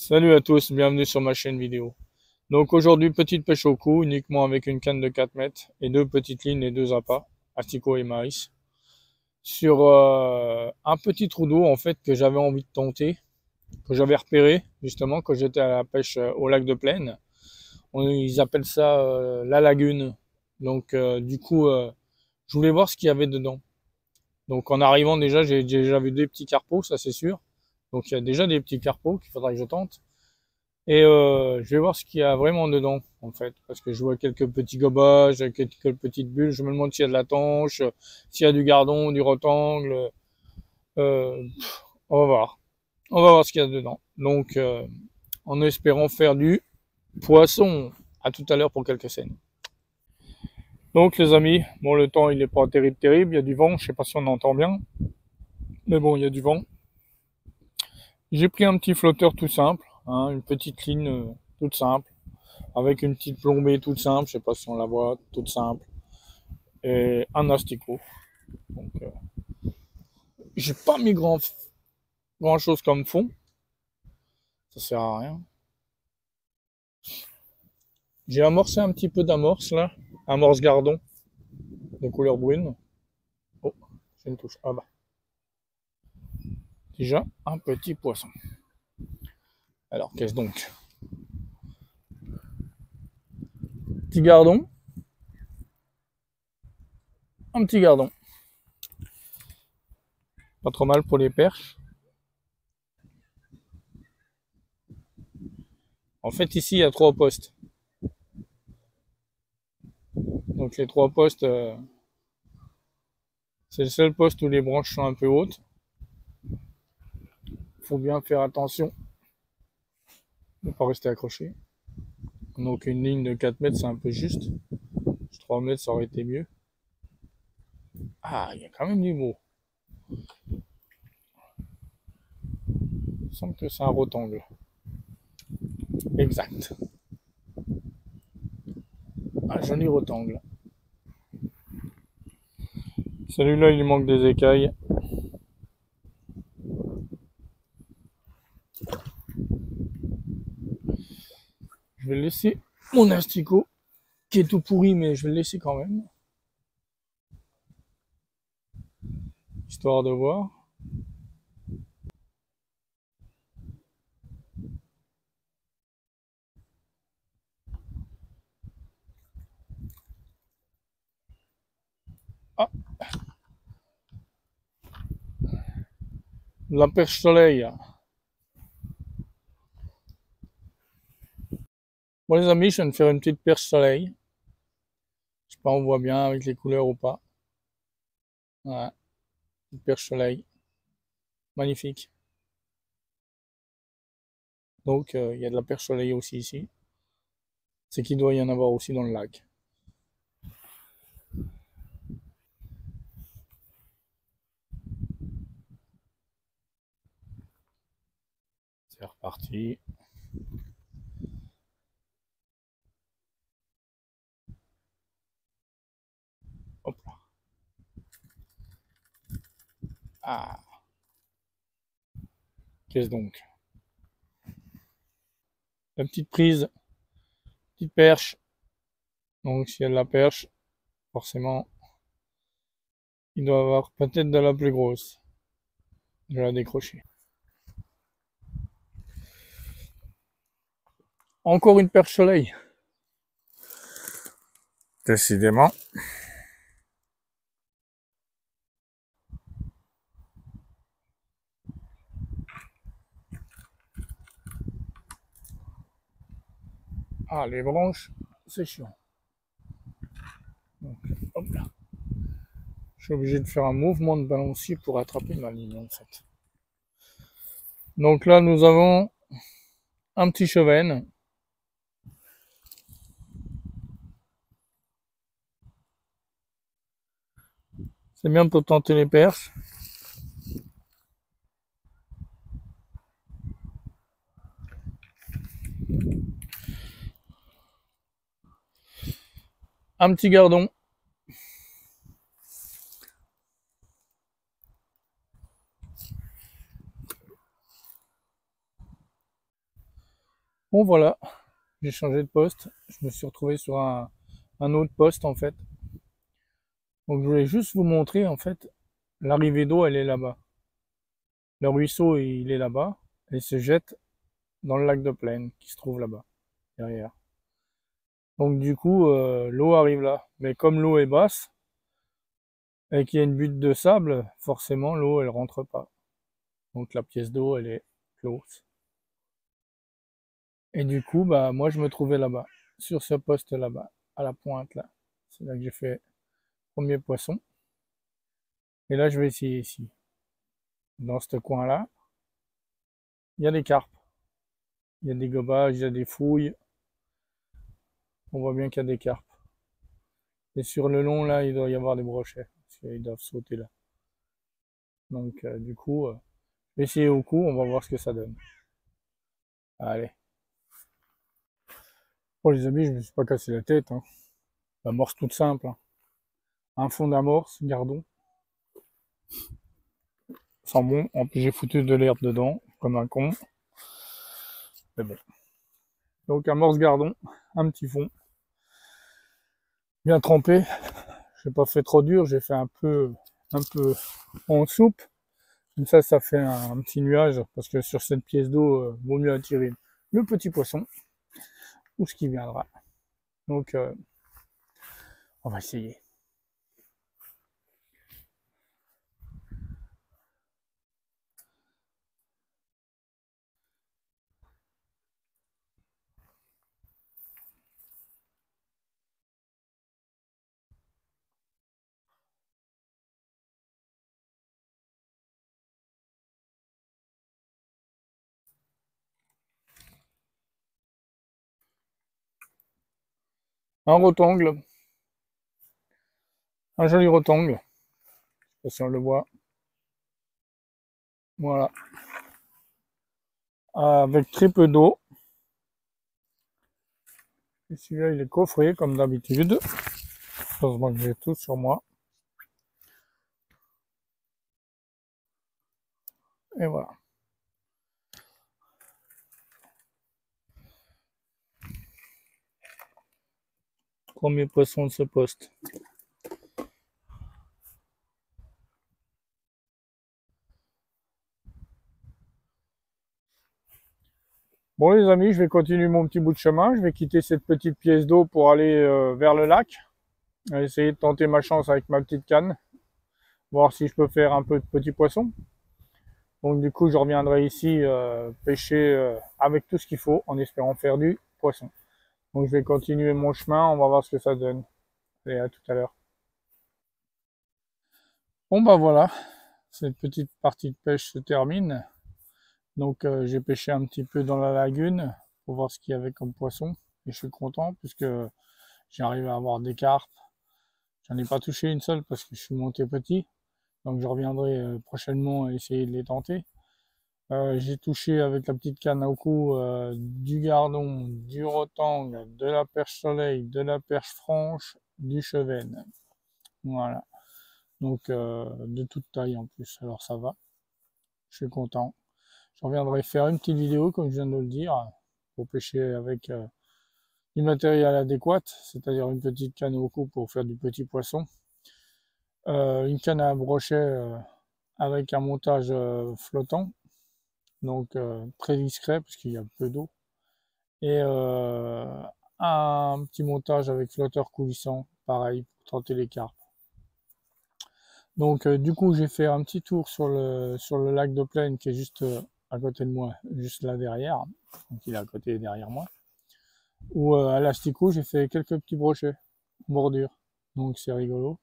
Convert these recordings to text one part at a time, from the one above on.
Salut à tous, bienvenue sur ma chaîne vidéo. Donc aujourd'hui, petite pêche au cou, uniquement avec une canne de 4 mètres et deux petites lignes et deux appâts, asticots et maïs, sur un petit trou d'eau en fait que j'avais envie de tenter, que j'avais repéré justement quand j'étais à la pêche au lac de Plaine. Ils appellent ça la lagune. Donc du coup, je voulais voir ce qu'il y avait dedans. Donc en arrivant déjà, j'ai déjà vu des petits carpeaux, ça c'est sûr. Donc il y a déjà des petits carpeaux qu'il faudra que je tente. Et je vais voir ce qu'il y a vraiment dedans, en fait. Parce que je vois quelques petits gobages, quelques petites bulles. Je me demande s'il y a de la tanche, s'il y a du gardon, du rotangle. On va voir. On va voir ce qu'il y a dedans. Donc, en espérant faire du poisson. À tout à l'heure pour quelques scènes. Donc, les amis, bon, le temps, il est pas terrible, terrible. Il y a du vent. Je sais pas si on entend bien. Mais bon, il y a du vent. J'ai pris un petit flotteur tout simple, hein, une petite ligne toute simple, avec une petite plombée toute simple, je sais pas si on la voit, toute simple, et un asticot. Donc, j'ai pas mis grand chose comme fond, ça sert à rien. J'ai amorcé un petit peu d'amorce là, amorce gardon, de couleur brune. Oh, j'ai une touche. Ah bah, déjà un petit poisson. Alors, qu'est-ce donc? Petit gardon, un petit gardon. Pas trop mal pour les perches. En fait, ici, il y a 3 postes. Donc, les 3 postes, c'est le seul poste où les branches sont un peu hautes. Faut bien faire attention de ne pas rester accroché. Donc, une ligne de 4 mètres, c'est un peu juste. 3 mètres, ça aurait été mieux. Ah, il y a quand même du beau. Il me semble que c'est un rotangle. Exact. Un joli rotangle. Celui-là, il manque des écailles. Je vais laisser mon asticot, qui est tout pourri, mais je vais le laisser quand même. Histoire de voir. Ah, la perche soleil. Bon les amis, je viens de faire une petite perche soleil. Je sais pas, on voit bien avec les couleurs ou pas. Ouais, une perche soleil. Magnifique. Donc, il y a de la perche soleil aussi ici. C'est qu'il doit y en avoir aussi dans le lac. C'est reparti. Hop là. Ah, qu'est-ce donc? La petite prise, petite perche. Donc, s'il y a de la perche, forcément, il doit avoir peut-être de la plus grosse. Je vais la décrocher. Encore une perche soleil. Décidément. Ah, les branches, c'est chiant. Donc, hop là. Je suis obligé de faire un mouvement de balancier pour attraper ma ligne, en fait. Donc là, nous avons un petit chevenne. C'est bien pour tenter les perches. Un petit gardon. Bon voilà, j'ai changé de poste. Je me suis retrouvé sur un autre poste en fait. Donc je voulais juste vous montrer en fait, l'arrivée d'eau elle est là-bas. Le ruisseau il est là-bas et se jette dans le lac de Plaine qui se trouve là-bas, derrière. Donc du coup, l'eau arrive là. Mais comme l'eau est basse et qu'il y a une butte de sable, forcément l'eau elle rentre pas. Donc la pièce d'eau elle est close. Et du coup, bah moi je me trouvais là-bas, sur ce poste là-bas, à la pointe là. C'est là que j'ai fait le premier poisson. Et là je vais essayer ici. Dans ce coin-là, il y a des carpes. Il y a des gobages, il y a des fouilles. On voit bien qu'il y a des carpes. Et sur le long là, il doit y avoir des brochets. Parce qu'ils doivent sauter là. Donc du coup, je vais essayer au cou, on va voir ce que ça donne. Allez. Bon les amis, je me suis pas cassé la tête. Hein. L'amorce toute simple. Hein. Un fond d'amorce, gardon. Sans bon, en plus j'ai foutu de l'herbe dedans, comme un con. Mais bon. Donc amorce gardon, un petit fond. Bien trempé. J'ai pas fait trop dur, j'ai fait un peu en soupe. Comme ça fait un petit nuage, parce que sur cette pièce d'eau, vaut mieux attirer le petit poisson, ou ce qui viendra. Donc, on va essayer. Un rectangle, un joli rectangle, je sais pas si on le voit. Voilà. Avec très peu d'eau. Et celui-là, il est coffré, comme d'habitude. Heureusement que j'ai tout sur moi. Et voilà. Premier poisson de ce poste. Bon les amis, je vais continuer mon petit bout de chemin. Je vais quitter cette petite pièce d'eau pour aller vers le lac. Je vais essayer de tenter ma chance avec ma petite canne. Voir si je peux faire un peu de petits poissons. Donc du coup, je reviendrai ici pêcher avec tout ce qu'il faut en espérant faire du poisson. Donc je vais continuer mon chemin, on va voir ce que ça donne. Et à tout à l'heure. Bon bah voilà, cette petite partie de pêche se termine. Donc j'ai pêché un petit peu dans la lagune pour voir ce qu'il y avait comme poisson. Et je suis content puisque j'arrive à avoir des carpes. J'en ai pas touché une seule parce que je suis monté petit. Donc je reviendrai prochainement essayer de les tenter. J'ai touché avec la petite canne au cou du gardon, du rotang, de la perche soleil, de la perche franche, du chevenne. Voilà. Donc de toute taille en plus. Alors ça va. Je suis content. Je reviendrai faire une petite vidéo, comme je viens de le dire, pour pêcher avec du matériel adéquat, c'est-à-dire une petite canne au cou pour faire du petit poisson. Une canne à brochet avec un montage flottant, donc très discret puisqu'il y a peu d'eau, et un petit montage avec flotteur coulissant, pareil, pour tenter les carpes. Donc du coup j'ai fait un petit tour sur le lac de Plaine qui est juste à côté de moi, juste là derrière, donc il est à côté et derrière moi, où à l'asticot j'ai fait quelques petits brochets, bordure, donc c'est rigolo.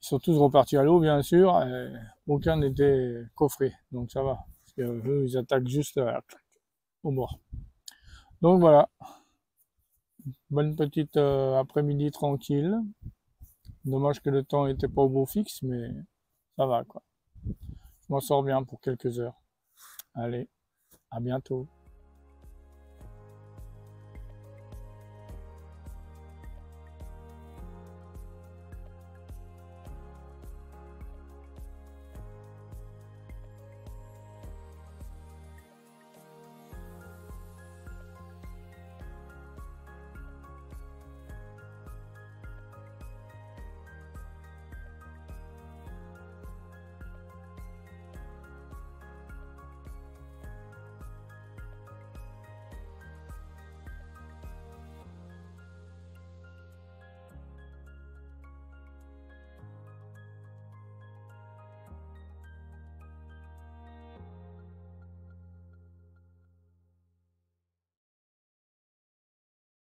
Ils sont tous repartis à l'eau, bien sûr, et aucun n'était coffré, donc ça va. Parce que eux, ils attaquent juste au bord. Donc voilà, bonne petite après-midi tranquille. Dommage que le temps n'était pas au beau fixe, mais ça va quoi. Je m'en sors bien pour quelques heures. Allez, à bientôt.